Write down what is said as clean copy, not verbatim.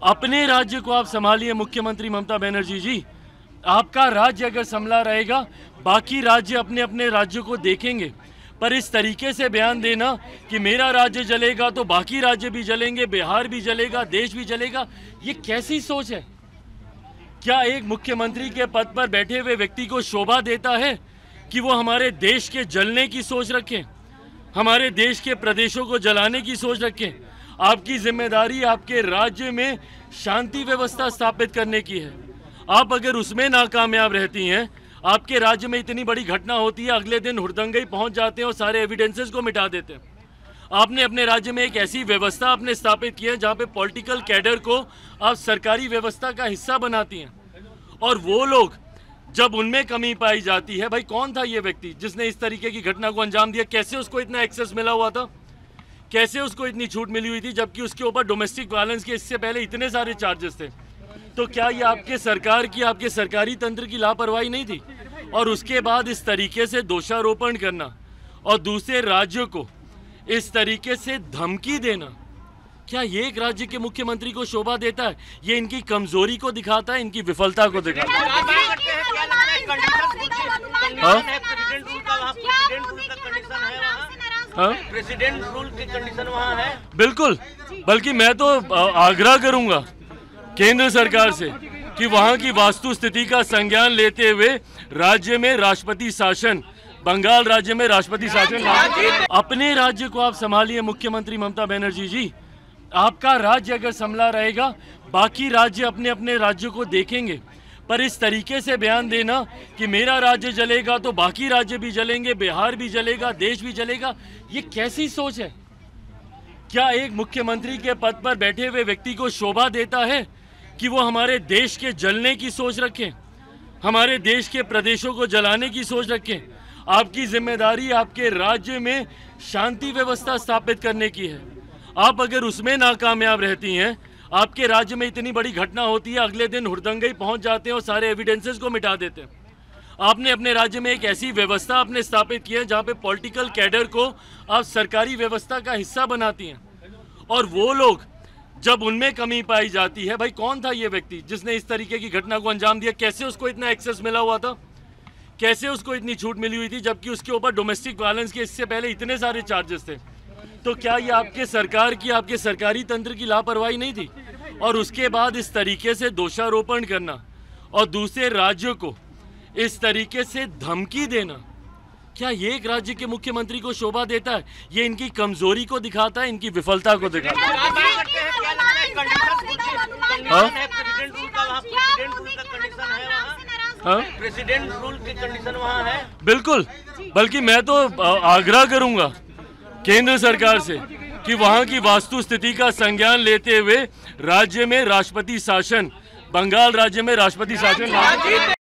अपने राज्य को आप संभालिए मुख्यमंत्री ममता बनर्जी जी। आपका राज्य अगर संभला रहेगा, बाकी राज्य अपने अपने राज्यों को देखेंगे। पर इस तरीके से बयान देना कि मेरा राज्य जलेगा तो बाकी राज्य भी जलेंगे, बिहार भी जलेगा, देश भी जलेगा, ये कैसी सोच है? क्या एक मुख्यमंत्री के पद पर बैठे हुए व्यक्ति को शोभा देता है कि वो हमारे देश के जलने की सोच रखें, हमारे देश के प्रदेशों को जलाने की सोच रखें? आपकी जिम्मेदारी आपके राज्य में शांति व्यवस्था स्थापित करने की है। आप अगर उसमें नाकामयाब रहती हैं, आपके राज्य में इतनी बड़ी घटना होती है, अगले दिन हुड़दंगई पहुंच जाते हैं और सारे एविडेंसेस को मिटा देते हैं। आपने अपने राज्य में एक ऐसी व्यवस्था आपने स्थापित की है जहां पे पॉलिटिकल कैडर को आप सरकारी व्यवस्था का हिस्सा बनाती हैं, और वो लोग जब उनमें कमी पाई जाती है, भाई कौन था ये व्यक्ति जिसने इस तरीके की घटना को अंजाम दिया? कैसे उसको इतना एक्सेस मिला हुआ था? कैसे उसको इतनी छूट मिली हुई थी, जबकि उसके ऊपर डोमेस्टिक वायलेंस के इससे पहले इतने सारे चार्जेस थे? तो क्या ये आपके सरकार की, आपके सरकारी तंत्र की लापरवाही नहीं थी? और उसके बाद इस तरीके से दोषारोपण करना और दूसरे राज्यों को इस तरीके से धमकी देना, क्या ये एक राज्य के मुख्यमंत्री को शोभा देता है? ये इनकी कमजोरी को दिखाता है, इनकी विफलता को दिखाता है। प्रेसिडेंट रूल की कंडीशन वहाँ है। बिल्कुल, बल्कि मैं तो आग्रह करूंगा केंद्र सरकार से कि वहां की वास्तु स्थिति का संज्ञान लेते हुए राज्य में राष्ट्रपति शासन, बंगाल राज्य में राष्ट्रपति शासन, अपने राज्य को आप संभालिए मुख्यमंत्री ममता बनर्जी जी। आपका राज्य अगर संभला रहेगा, बाकी राज्य अपने अपने राज्यों को देखेंगे। पर इस तरीके से बयान देना कि मेरा राज्य जलेगा तो बाकी राज्य भी जलेंगे, बिहार भी जलेगा, देश भी जलेगा, ये कैसी सोच है? क्या एक मुख्यमंत्री के पद पर बैठे हुए व्यक्ति को शोभा देता है कि वो हमारे देश के जलने की सोच रखें, हमारे देश के प्रदेशों को जलाने की सोच रखें? आपकी जिम्मेदारी आपके राज्य में शांति व्यवस्था स्थापित करने की है। आप अगर उसमें नाकामयाब रहती हैं, आपके राज्य में इतनी बड़ी घटना होती है, अगले दिन हुड़दंगई पहुंच जाते हैं और सारे एविडेंसेस को मिटा देते हैं। आपने अपने राज्य में एक ऐसी व्यवस्था आपने स्थापित की है जहां पे पॉलिटिकल कैडर को आप सरकारी व्यवस्था का हिस्सा बनाती हैं, और वो लोग जब उनमें कमी पाई जाती है, भाई कौन था ये व्यक्ति जिसने इस तरीके की घटना को अंजाम दिया? कैसे उसको इतना एक्सेस मिला हुआ था? कैसे उसको इतनी छूट मिली हुई थी, जबकि उसके ऊपर डोमेस्टिक वायलेंस के इससे पहले इतने सारे चार्जेस थे? तो क्या ये आपके सरकार की, आपके सरकारी तंत्र की लापरवाही नहीं थी? और उसके बाद इस तरीके से दोषारोपण करना और दूसरे राज्यों को इस तरीके से धमकी देना, क्या ये एक राज्य के मुख्यमंत्री को शोभा देता है? ये इनकी कमजोरी को दिखाता है, इनकी विफलता को दिखाता है। प्रेसिडेंट रूल की कंडीशन वहाँ है। बिल्कुल, बल्कि मैं तो आग्रह करूंगा केंद्र सरकार से कि वहां की वास्तु स्थिति का संज्ञान लेते हुए राज्य में राष्ट्रपति शासन, बंगाल राज्य में राष्ट्रपति शासन